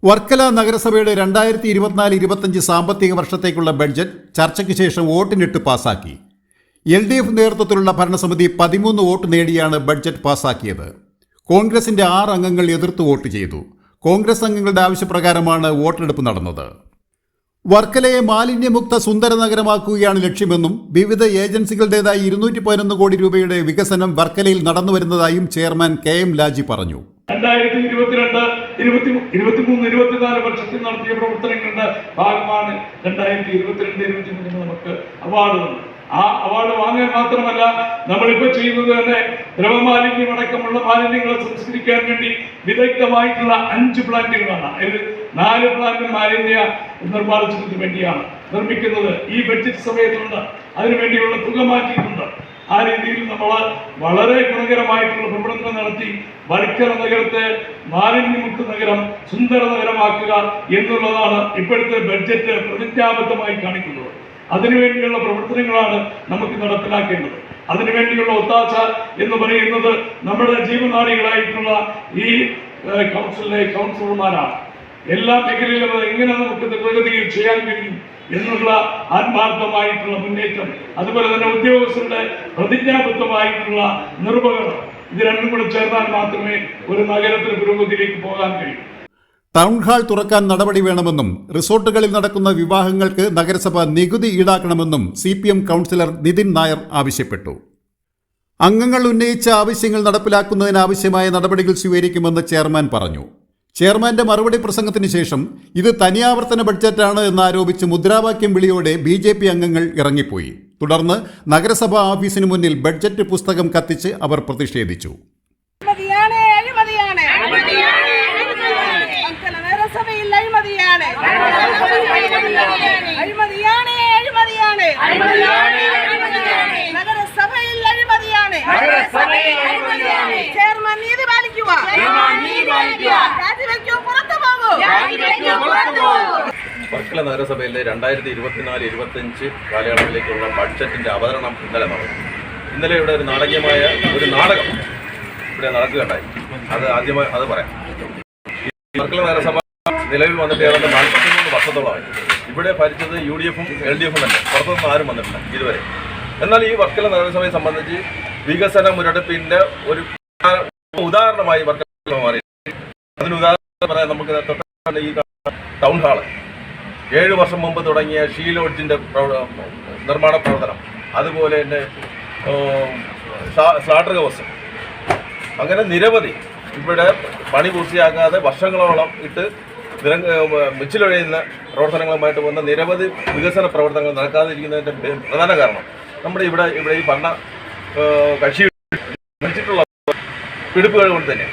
വർക്കല നഗരസഭയുടെ 2024-25 സാമ്പത്തിക വർഷത്തേക്കുള്ള ബഡ്ജറ്റ് ചർച്ചയ്ക്ക് ശേഷം വോട്ടിനിട്ട് പാസാക്കി. LDF നേതൃത്വത്തിലുള്ള ഭരണസമിതി 13 വോട്ട് നേടിയാണ് ബഡ്ജറ്റ് പാസാക്കിയത്. കോൺഗ്രസിന്റെ 6 അംഗങ്ങൾ എതിർത്ത് വോട്ട് ചെയ്തു. കോൺഗ്രസ് അംഗങ്ങളുടെ ആവശ്യപ്രകാരമാണ് വോട്ടെടുപ്പ് നടന്നത്. വർക്കലയെ മാലിന്യമുക്ത സുന്ദര നഗരമാക്കുകയാണ് ലക്ഷ്യമെന്നും വിവിധ ഏജൻസികളുടേതായി 211 കോടി രൂപയുടെ വികസനം വർക്കലയിൽ നടന്നുവരുന്നതായും ചെയർമാൻ KM ലാജി പറഞ്ഞു. 2022-23-24 വർഷത്തിൽ നടത്തിയ പ്രവർത്തനങ്ങളുടെ ഭാഗമാണ് 2022-23 നമുക്ക് അവാർഡ് വന്നത്. ആ അവാർഡ് വാങ്ങാൻ മാത്രമല്ല നമ്മളിപ്പോൾ ചെയ്യുന്നത് തന്നെ ദ്രവമാലിന്യം അടക്കമുള്ള മാലിന്യങ്ങളെ സംസ്കരിക്കാൻ വേണ്ടി വിദഗ്ധമായിട്ടുള്ള 5 പ്ലാന്റുകളാണ്. അതിൽ 4 പ്ലാന്റ് മാലിന്യ നിർമ്മാർജ്ജനത്തിന് വേണ്ടിയാണ് നിർമ്മിക്കുന്നത്. ഈ ബഡ്ജറ്റ് സമയത്തുണ്ട്, അതിനുവേണ്ടിയുള്ള തുക മാറ്റിയിട്ടുണ്ട്. ആ രീതിയിൽ നമ്മൾ വളരെ ഗുണകരമായിട്ടുള്ള പ്രവർത്തനം നടത്തി വർക്കല നഗരത്തെ മാലിന്യമുക്ത നഗരം, സുന്ദര നഗരമാക്കുക എന്നുള്ളതാണ് ഇപ്പോഴത്തെ ബഡ്ജറ്റ് പ്രതിജ്ഞാബദ്ധമായി കാണിക്കുന്നത്. അതിനുവേണ്ടിയുള്ള പ്രവർത്തനങ്ങളാണ് നമുക്ക് നടപ്പിലാക്കേണ്ടത്. അതിനുവേണ്ടിയുള്ള ഒത്താശ എന്ന് പറയുന്നത് നമ്മുടെ ജീവനാടികളായിട്ടുള്ള ഈ കൗൺസിലിലെ കൗൺസിലർമാരാണ്. എല്ലാ മേഖലയിലും എങ്ങനെ നമുക്ക് പ്രഗതിയിൽ ചെയ്യാൻ കഴിയും എന്നുള്ള ആത്മാർത്ഥമായിട്ടുള്ള മുന്നേറ്റം, അതുപോലെ തന്നെ ഉദ്യോഗസ്ഥരുടെ പ്രതിജ്ഞാബദ്ധമായിട്ടുള്ള നിർവഹണം, ഇത് രണ്ടും കൂടെ ചേർന്നാൽ മാത്രമേ ഒരു നഗരത്തിന് പുരോഗതിയിലേക്ക് പോകാൻ കഴിയൂ. ടൗൺ ഹാൾ തുറക്കാൻ നടപടി വേണമെന്നും റിസോർട്ടുകളിൽ നടക്കുന്ന വിവാഹങ്ങൾക്ക് നഗരസഭ നികുതി ഈടാക്കണമെന്നും CPM കൗൺസിലർ നിതിൻ നായർ ആവശ്യപ്പെട്ടു. അംഗങ്ങൾ ഉന്നയിച്ച ആവശ്യങ്ങൾ നടപ്പിലാക്കുന്നതിനാവശ്യമായ നടപടികൾ സ്വീകരിക്കുമെന്ന് ചെയർമാൻ പറഞ്ഞു. ചെയർമാന്റെ മറുപടി പ്രസംഗത്തിന് ശേഷം ഇത് തനിയാവർത്തന ബഡ്ജറ്റാണ് എന്നാരോപിച്ച് മുദ്രാവാക്യം വിളിയോടെ BJP അംഗങ്ങൾ ഇറങ്ങിപ്പോയി. തുടർന്ന് നഗരസഭാ ഓഫീസിന് മുന്നിൽ ബഡ്ജറ്റ് പുസ്തകം കത്തിച്ച് അവർ പ്രതിഷേധിച്ചു. വർക്കല നഗരസഭയിലെ 2024-25 കാലയളവിലേക്കുള്ള ബഡ്ജറ്റിന്റെ അവതരണം ഇന്നലെ നടന്നു. ഇന്നലെ ഇവിടെ ഒരു നാടകം ഇവിടെ നടക്കുകയുണ്ടായി. അത് ആദ്യമായി അത് പറയാം. വർക്കല നഗരസഭ നിലവിൽ വന്നിട്ട് ഏതാണ്ട് 43 വർഷത്തോളമായി. ഇവിടെ ഭരിച്ചത് UDF-ഉം LDF-ഉം തന്നെ, പുറത്തുനിന്ന് ആരും വന്നിട്ടില്ല ഇതുവരെ. എന്നാൽ ഈ വർക്കല നഗരസഭയെ സംബന്ധിച്ച് വികസന മുരടിപ്പിന്റെ ഒരു ഉദാഹരണമായി വർക്കല മാറി. അതിന് ഉദാഹരണം പറയാൻ നമുക്ക് ഈ ടൗൺ ഹാള് 7 വർഷം മുമ്പ് തുടങ്ങിയ ഷീ ലോഡ്ജിന്റെ നിർമ്മാണ പ്രവർത്തനം, അതുപോലെ തന്നെ സ്ലാട്ടർ ഹൗസ്, അങ്ങനെ നിരവധി ഇവിടെ പണി പൂർത്തിയാക്കാതെ വർഷങ്ങളോളം ഇട്ട് മിച്ചിലൊഴിയുന്ന പ്രവർത്തനങ്ങളുമായിട്ട് വന്ന നിരവധി വികസന പ്രവർത്തനങ്ങൾ നടക്കാതിരിക്കുന്നതിൻ്റെ പ്രധാന കാരണം നമ്മുടെ ഇവിടെ ഈ ഭരണ കക്ഷി വിളിച്ചിട്ടുള്ള പിടിപ്പുകൾ കൊണ്ട് തന്നെ.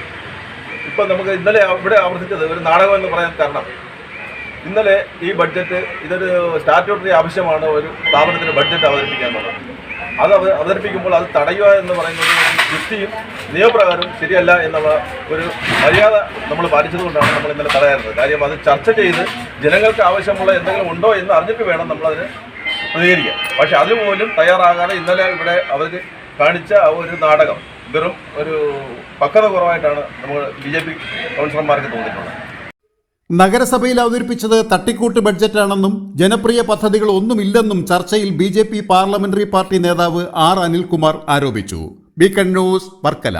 ഇപ്പം നമുക്ക് ഇന്നലെ ഇവിടെ ആവർത്തിച്ചത് ഒരു നാടകം എന്ന് പറയാൻ കാരണം, ഇന്നലെ ഈ ബഡ്ജറ്റ് ഇതൊരു സ്റ്റാറ്റ്യൂട്ടറി ആവശ്യമാണ് ഒരു സ്ഥാപനത്തിന് ബഡ്ജറ്റ് അവതരിപ്പിക്കാൻ എന്നുള്ളത്. അത് അവതരിപ്പിക്കുമ്പോൾ അത് തടയുക എന്ന് പറയുന്നത് യുക്തിയും നിയമപ്രകാരവും ശരിയല്ല എന്നുള്ള ഒരു മര്യാദ നമ്മൾ പാലിച്ചതുകൊണ്ടാണ് നമ്മൾ ഇന്നലെ തടയാറുന്നത്. കാര്യം അത് ചർച്ച ചെയ്ത് ജനങ്ങൾക്ക് ആവശ്യമുള്ള എന്തെങ്കിലും ഉണ്ടോ എന്ന് അറിഞ്ഞിട്ട് വേണം നമ്മളതിന് പ്രതികരിക്കാൻ. പക്ഷെ അതുപോലും തയ്യാറാകാതെ ഇന്നലെ ഇവിടെ അവർ കാണിച്ച ഒരു നാടകം വെറും ഒരു പക്വത കുറവായിട്ടാണ് നമ്മൾ BJP കൗൺസിലർമാർക്ക് തോന്നിയിട്ടുള്ളത്. നഗരസഭയിൽ അവതരിപ്പിച്ചത് തട്ടിക്കൂട്ട് ബഡ്ജറ്റാണെന്നും ജനപ്രിയ പദ്ധതികൾ ഒന്നുമില്ലെന്നും ചർച്ചയിൽ BJP പാർലമെന്ററി പാർട്ടി നേതാവ് R. അനിൽകുമാർ ആരോപിച്ചു. Beacon news, Varkala.